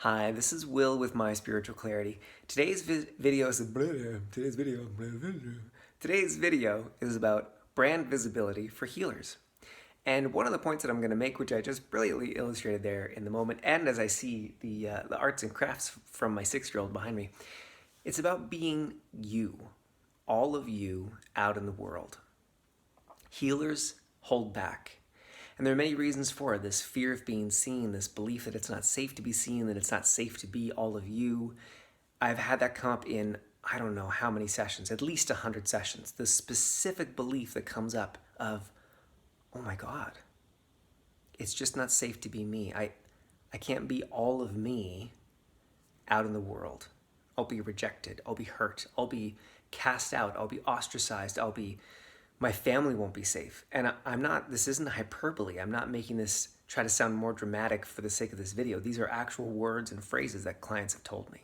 Hi, this is Will with My Spiritual Clarity. Today's video is about brand visibility for healers. And one of the points that I'm going to make, which I just brilliantly illustrated there in the moment, and as I see the arts and crafts from my 6-year-old behind me, it's about being you, all of you out in the world. Healers hold back. And there are many reasons for it. This fear of being seen, this belief that it's not safe to be seen, that it's not safe to be all of you. I've had that come up in I don't know how many sessions, at least 100 sessions. The specific belief that comes up of, oh my God, it's just not safe to be me. I can't be all of me out in the world. I'll be rejected. I'll be hurt. I'll be cast out. I'll be ostracized. My family won't be safe. And I'm not, this isn't hyperbole. I'm not making this try to sound more dramatic for the sake of this video. These are actual words and phrases that clients have told me.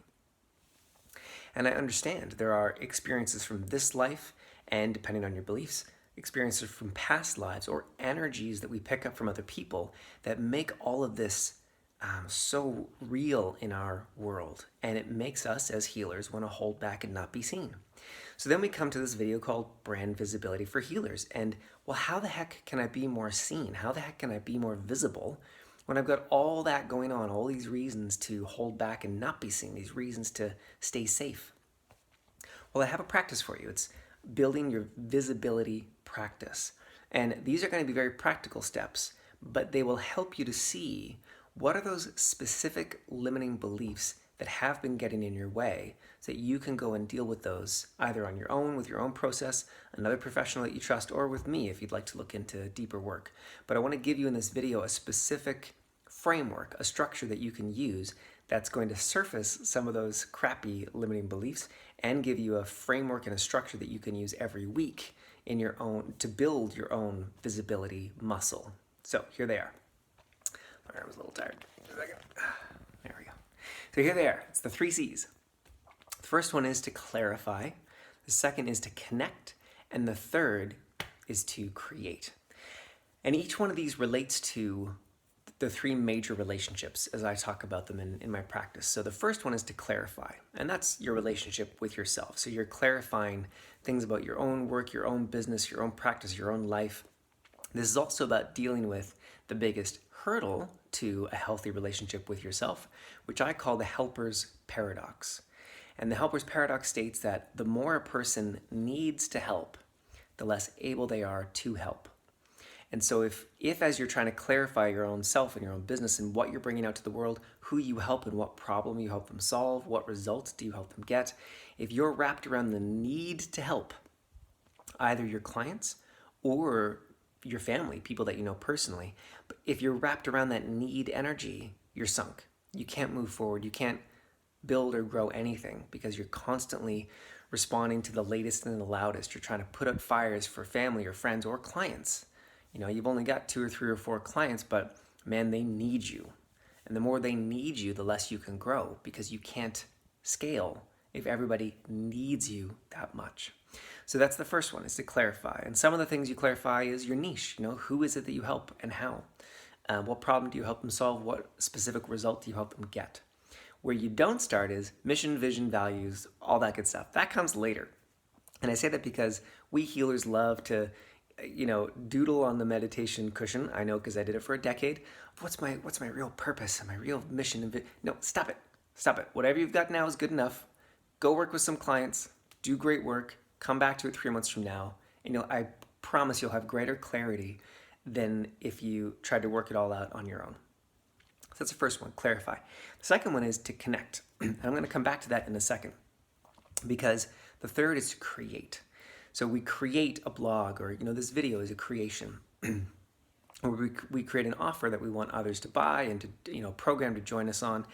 And I understand there are experiences from this life and, depending on your beliefs, experiences from past lives or energies that we pick up from other people that make all of this so real in our world. And it makes us as healers want to hold back and not be seen. So then we come to this video called Brand Visibility for Healers. And well, how the heck can I be more seen? How the heck can I be more visible when I've got all that going on, all these reasons to hold back and not be seen, these reasons to stay safe? Well, I have a practice for you. It's building your visibility practice. And these are going to be very practical steps, but they will help you to see what are those specific limiting beliefs that have been getting in your way so that you can go and deal with those either on your own, with your own process, another professional that you trust, or with me if you'd like to look into deeper work. But I want to give you in this video a specific framework, a structure that you can use that's going to surface some of those crappy limiting beliefs and give you a framework and a structure that you can use every week in your own, to build your own visibility muscle. So here they are. I was a little tired. There we go. So here they are. It's the 3 C's. The first one is to clarify. The second is to connect. And the third is to create. And each one of these relates to the 3 major relationships as I talk about them in my practice. So the first one is to clarify, and that's your relationship with yourself. So you're clarifying things about your own work, your own business, your own practice, your own life. This is also about dealing with the biggest hurdle to a healthy relationship with yourself, which I call the helper's paradox. And the helper's paradox states that the more a person needs to help, the less able they are to help. And so if as you're trying to clarify your own self and your own business and what you're bringing out to the world, who you help and what problem you help them solve, what results do you help them get, if you're wrapped around the need to help either your clients or your family, people that you know personally, but if you're wrapped around that need energy, you're sunk. You can't move forward. You can't build or grow anything because you're constantly responding to the latest and the loudest. You're trying to put out fires for family or friends or clients. You know, you've only got 2 or 3 or 4 clients, but man, they need you. And the more they need you, the less you can grow because you can't scale if everybody needs you that much. So that's the first one, is to clarify. And some of the things you clarify is your niche. You know, who is it that you help and how? What problem do you help them solve? What specific result do you help them get? Where you don't start is mission, vision, values, all that good stuff. That comes later. And I say that because we healers love to doodle on the meditation cushion. I know because I did it for a decade. What's my real purpose and my real mission? No, stop it. Stop it. Whatever you've got now is good enough. Go work with some clients, do great work, come back to it 3 months from now, and I promise you'll have greater clarity than if you tried to work it all out on your own. So that's the first one, clarify. The second one is to connect. And I'm going to come back to that in a second because the third is to create. So we create a blog, or this video is a creation. Or we create an offer that we want others to buy and to program to join us on.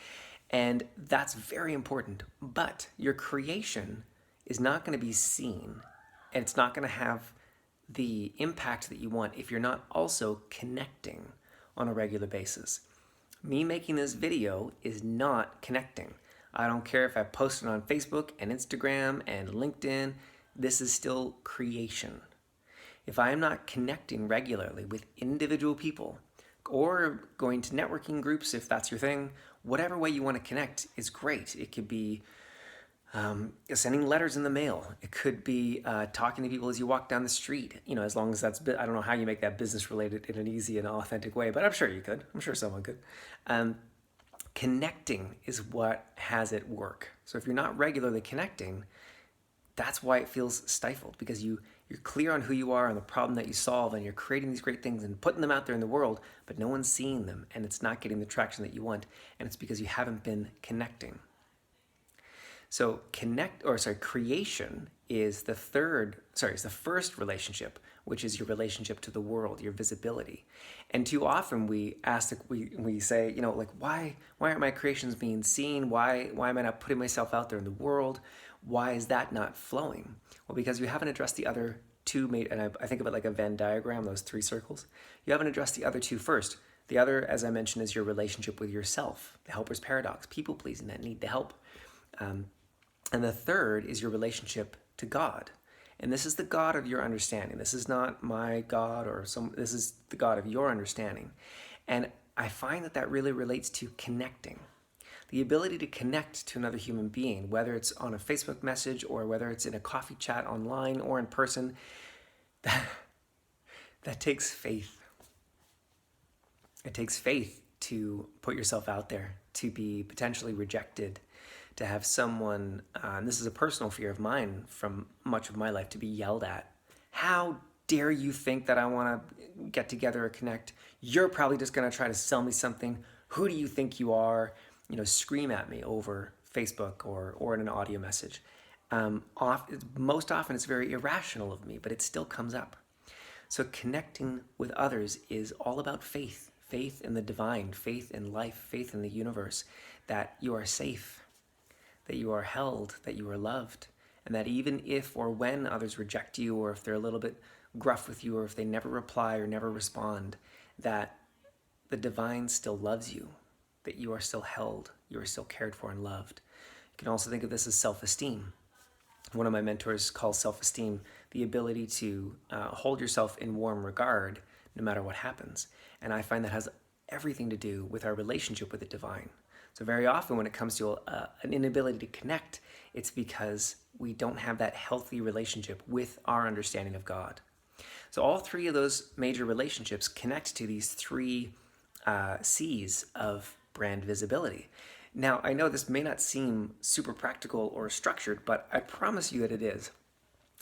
And that's very important. But your creation is not going to be seen, and it's not going to have the impact that you want if you're not also connecting on a regular basis. Me making this video is not connecting. I don't care if I post it on Facebook and Instagram and LinkedIn. This is still creation. If I am not connecting regularly with individual people or going to networking groups if that's your thing. Whatever way you want to connect is great. It could be sending letters in the mail. It could be talking to people as you walk down the street. As long as that's, I don't know how you make that business related in an easy and authentic way, but I'm sure you could. I'm sure someone could. Connecting is what has it work. So if you're not regularly connecting, that's why it feels stifled, because you're clear on who you are and the problem that you solve, and you're creating these great things and putting them out there in the world, but no one's seeing them, and it's not getting the traction that you want, and it's because you haven't been connecting. So creation is the first relationship, which is your relationship to the world, your visibility. And too often we say, why aren't my creations being seen? Why am I not putting myself out there in the world? Why is that not flowing? Well, because you haven't addressed the other two, and I think of it like a Venn diagram, those three circles. You haven't addressed the other two first. The other, as I mentioned, is your relationship with yourself, the helper's paradox, people pleasing, that need to help. And the third is your relationship to God. And this is the God of your understanding. This is not my God this is the God of your understanding. And I find that really relates to connecting. The ability to connect to another human being, whether it's on a Facebook message or whether it's in a coffee chat online or in person, that takes faith. It takes faith to put yourself out there, to be potentially rejected, to have someone, and this is a personal fear of mine from much of my life, to be yelled at. How dare you think that I want to get together or connect? You're probably just going to try to sell me something. Who do you think you are? Scream at me over Facebook or in an audio message. Most often it's very irrational of me, but it still comes up. So connecting with others is all about faith. Faith in the divine, faith in life, faith in the universe, that you are safe, that you are held, that you are loved, and that even if or when others reject you, or if they're a little bit gruff with you, or if they never reply or never respond, that the divine still loves you, that you are still held, you are still cared for and loved. You can also think of this as self-esteem. One of my mentors calls self-esteem the ability to hold yourself in warm regard no matter what happens. And I find that has everything to do with our relationship with the divine. So very often when it comes to an inability to connect, it's because we don't have that healthy relationship with our understanding of God. So all three of those major relationships connect to these three C's of brand visibility. Now, I know this may not seem super practical or structured, but I promise you that it is.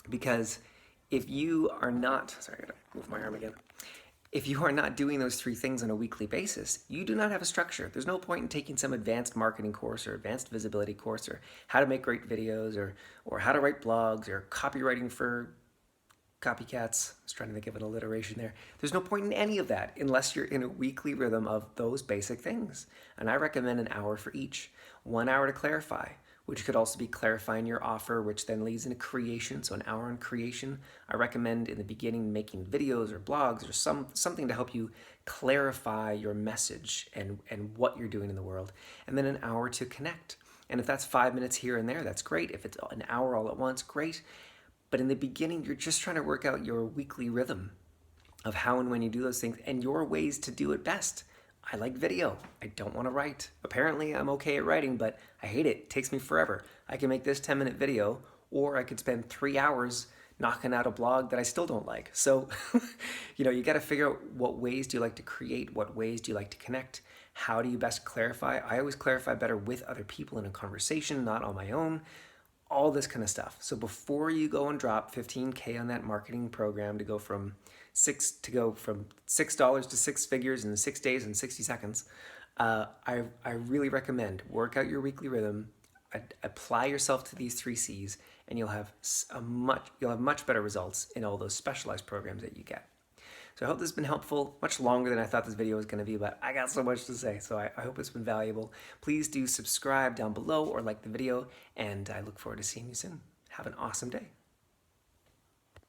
Because if you are not, sorry, I gotta move my arm again. If you are not doing those three things on a weekly basis, you do not have a structure. There's no point in taking some advanced marketing course or advanced visibility course or how to make great videos or how to write blogs or copywriting for copycats. I was trying to think of an alliteration there. There's no point in any of that unless you're in a weekly rhythm of those basic things. And I recommend an hour for each. 1 hour to clarify, which could also be clarifying your offer, which then leads into creation. So an hour on creation. I recommend in the beginning making videos or blogs or something to help you clarify your message and what you're doing in the world. And then an hour to connect. And if that's 5 minutes here and there, that's great. If it's an hour all at once, great. But in the beginning, you're just trying to work out your weekly rhythm of how and when you do those things and your ways to do it best. I like video. I don't want to write. Apparently, I'm okay at writing, but I hate it. It takes me forever. I can make this 10-minute video, or I could spend 3 hours knocking out a blog that I still don't like. So, you got to figure out what ways do you like to create? What ways do you like to connect? How do you best clarify? I always clarify better with other people in a conversation, not on my own. All this kind of stuff. So before you go and drop $15K on that marketing program to go from $6 to 6 figures in 6 days and 60 seconds, I really recommend work out your weekly rhythm, apply yourself to these 3 C's, and you'll have much better results in all those specialized programs that you get. So I hope this has been helpful, much longer than I thought this video was going to be, but I got so much to say, so I hope it's been valuable. Please do subscribe down below or like the video, and I look forward to seeing you soon. Have an awesome day.